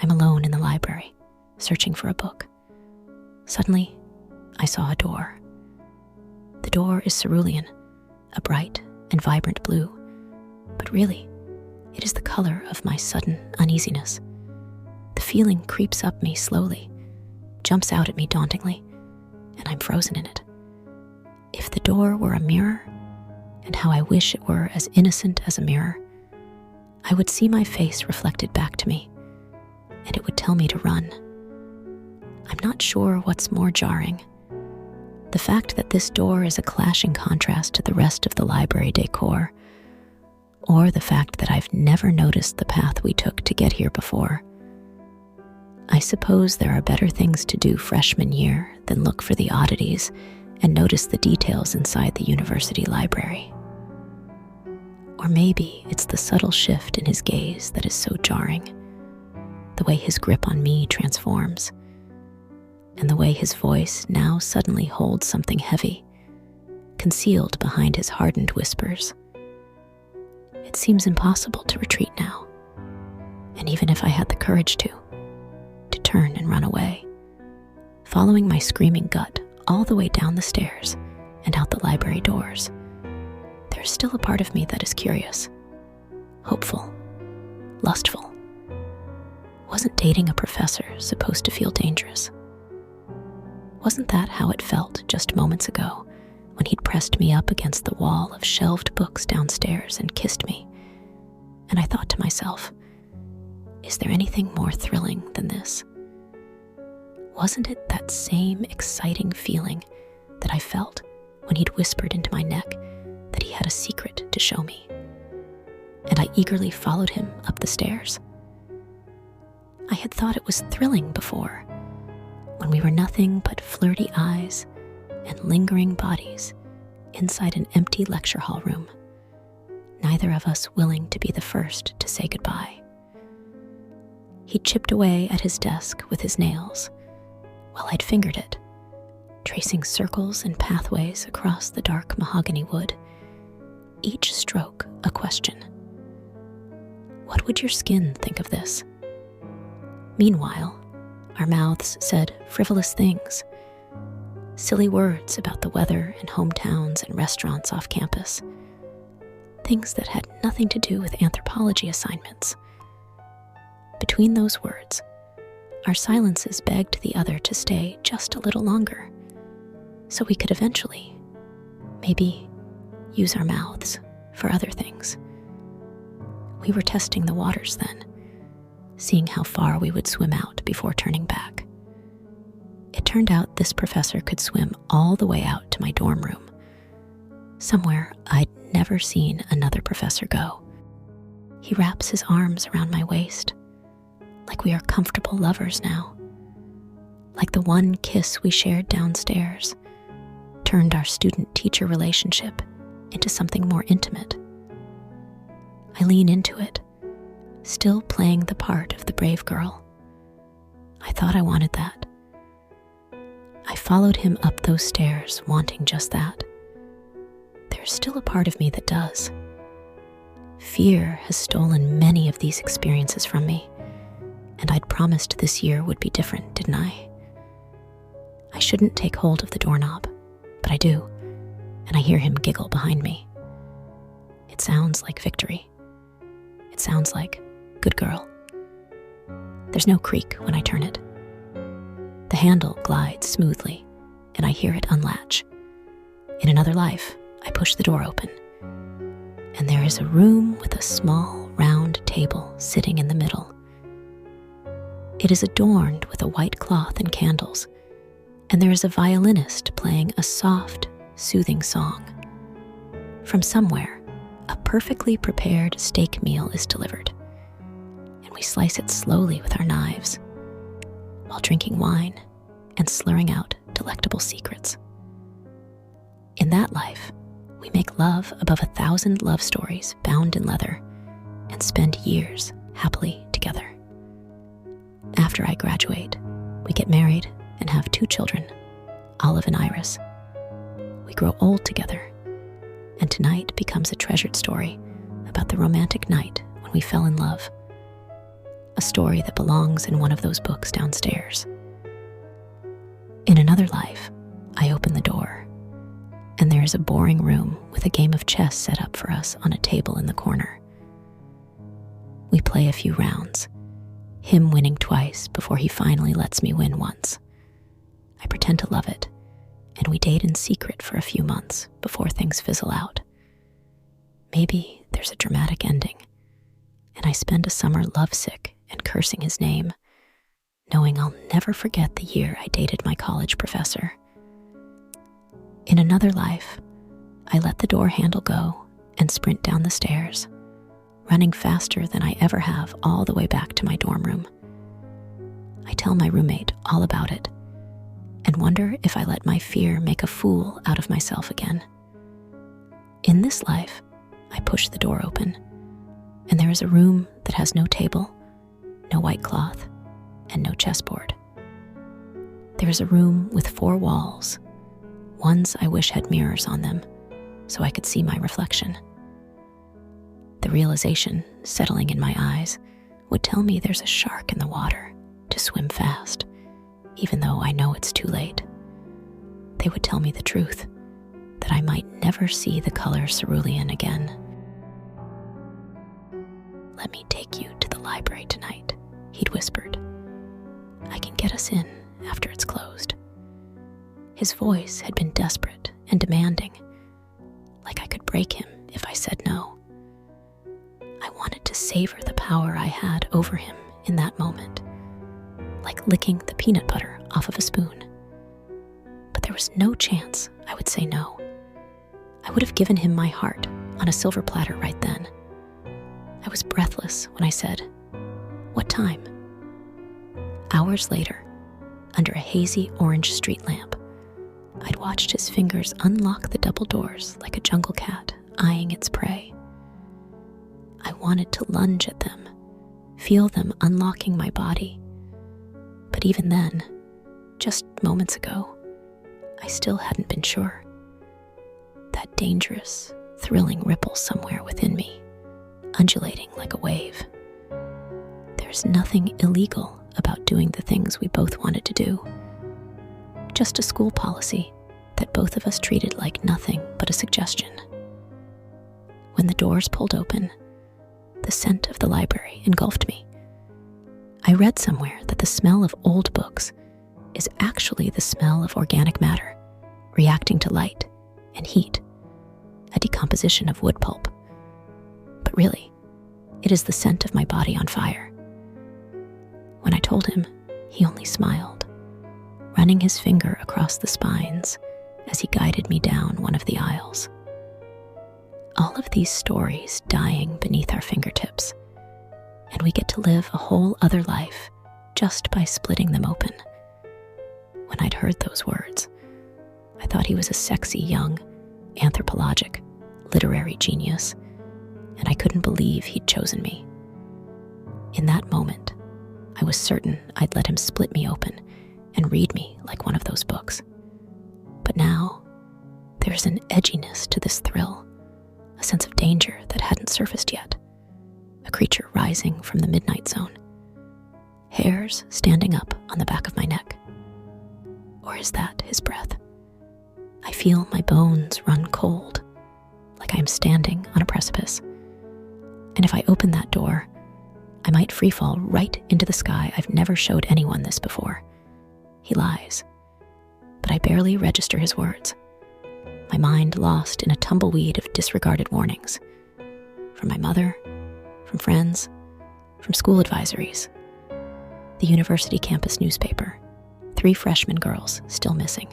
I'm alone in the library, searching for a book. Suddenly, I saw a door. The door is cerulean, a bright and vibrant blue, but really, it is the color of my sudden uneasiness. The feeling creeps up me slowly, jumps out at me dauntingly, and I'm frozen in it. If the door were a mirror, and how I wish it were as innocent as a mirror, I would see my face reflected back to me, and it would tell me to run. I'm not sure what's more jarring. The fact that this door is a clashing contrast to the rest of the library decor, or the fact that I've never noticed the path we took to get here before. I suppose there are better things to do freshman year than look for the oddities and notice the details inside the university library. Or maybe it's the subtle shift in his gaze that is so jarring, the way his grip on me transforms, and the way his voice now suddenly holds something heavy, concealed behind his hardened whispers. It seems impossible to retreat now, and even if I had the courage to turn and run away, following my screaming gut all the way down the stairs and out the library doors, there's still a part of me that is curious, hopeful, lustful. Wasn't dating a professor supposed to feel dangerous? Wasn't that how it felt just moments ago when he'd pressed me up against the wall of shelved books downstairs and kissed me? And I thought to myself, is there anything more thrilling than this? Wasn't it that same exciting feeling that I felt when he'd whispered into my neck that he had a secret to show me? And I eagerly followed him up the stairs. I had thought it was thrilling before, when we were nothing but flirty eyes and lingering bodies inside an empty lecture hall room, neither of us willing to be the first to say goodbye. He chipped away at his desk with his nails, while I'd fingered it, tracing circles and pathways across the dark mahogany wood, each stroke a question. What would your skin think of this? Meanwhile, our mouths said frivolous things, silly words about the weather and hometowns and restaurants off campus, things that had nothing to do with anthropology assignments. Between those words, our silences begged the other to stay just a little longer, so we could eventually, maybe, use our mouths for other things. We were testing the waters then, seeing how far we would swim out before turning back. It turned out this professor could swim all the way out to my dorm room, somewhere I'd never seen another professor go. He wraps his arms around my waist, like we are comfortable lovers now, like the one kiss we shared downstairs turned our student-teacher relationship into something more intimate. I lean into it, still playing the part of the brave girl. I thought I wanted that. I followed him up those stairs, wanting just that. There's still a part of me that does. Fear has stolen many of these experiences from me, and I'd promised this year would be different, didn't I? I shouldn't take hold of the doorknob, but I do, and I hear him giggle behind me. It sounds like victory. It sounds like, good girl. There's no creak when I turn it. The handle glides smoothly, and I hear it unlatch. In another life, I push the door open, and there is a room with a small, round table sitting in the middle. It is adorned with a white cloth and candles, and there is a violinist playing a soft, soothing song. From somewhere, a perfectly prepared steak meal is delivered, and we slice it slowly with our knives, while drinking wine and slurring out delectable secrets. In that life, we make love above 1,000 love stories bound in leather and spend years happily together. After I graduate, we get married and have 2 children, Olive and Iris. We grow old together, and tonight becomes a treasured story about the romantic night when we fell in love. a story that belongs in one of those books downstairs. In another life, I open the door, and there is a boring room with a game of chess set up for us on a table in the corner. We play a few rounds, him winning twice before he finally lets me win once. I pretend to love it, and we date in secret for a few months before things fizzle out. Maybe there's a dramatic ending, and I spend a summer lovesick and cursing his name, knowing I'll never forget the year I dated my college professor. In another life, I let the door handle go and sprint down the stairs, running faster than I ever have all the way back to my dorm room. I tell my roommate all about it and wonder if I let my fear make a fool out of myself again. In this life, I push the door open, and there is a room that has no table, no white cloth, and no chessboard. There is a room with 4 walls, ones I wish had mirrors on them so I could see my reflection. The realization settling in my eyes would tell me there's a shark in the water to swim fast, even though I know it's too late. They would tell me the truth, that I might never see the color cerulean again. "Let me take you to the library tonight," he'd whispered. "I can get us in after it's closed." His voice had been desperate and demanding, like I could break him if I said no. I wanted to savor the power I had over him in that moment, like licking the peanut butter off of a spoon. But there was no chance I would say no. I would have given him my heart on a silver platter right then. I was breathless when I said, "What time?" Hours later, under a hazy orange street lamp, I'd watched his fingers unlock the double doors like a jungle cat eyeing its prey. I wanted to lunge at them, feel them unlocking my body. But even then, just moments ago, I still hadn't been sure. That dangerous, thrilling ripple somewhere within me, undulating like a wave. There's nothing illegal about doing the things we both wanted to do. Just a school policy that both of us treated like nothing but a suggestion. When the doors pulled open, the scent of the library engulfed me. I read somewhere that the smell of old books is actually the smell of organic matter reacting to light and heat, a decomposition of wood pulp. But really, it is the scent of my body on fire. When I told him, he only smiled, running his finger across the spines as he guided me down one of the aisles. All of these stories dying beneath our fingertips, and we get to live a whole other life just by splitting them open. When I'd heard those words, I thought he was a sexy, young, anthropologic, literary genius, and I couldn't believe he'd chosen me. In that moment, I was certain I'd let him split me open and read me like one of those books. But now, there's an edginess to this thrill, a sense of danger that hadn't surfaced yet, a creature rising from the midnight zone, hairs standing up on the back of my neck. Or is that his breath? I feel my bones run cold, like I am standing on a precipice. And if I open that door, I might freefall right into the sky. I've never showed anyone this before. He lies, but I barely register his words, my mind lost in a tumbleweed of disregarded warnings. From my mother, from friends, from school advisories, the university campus newspaper, 3 freshman girls still missing.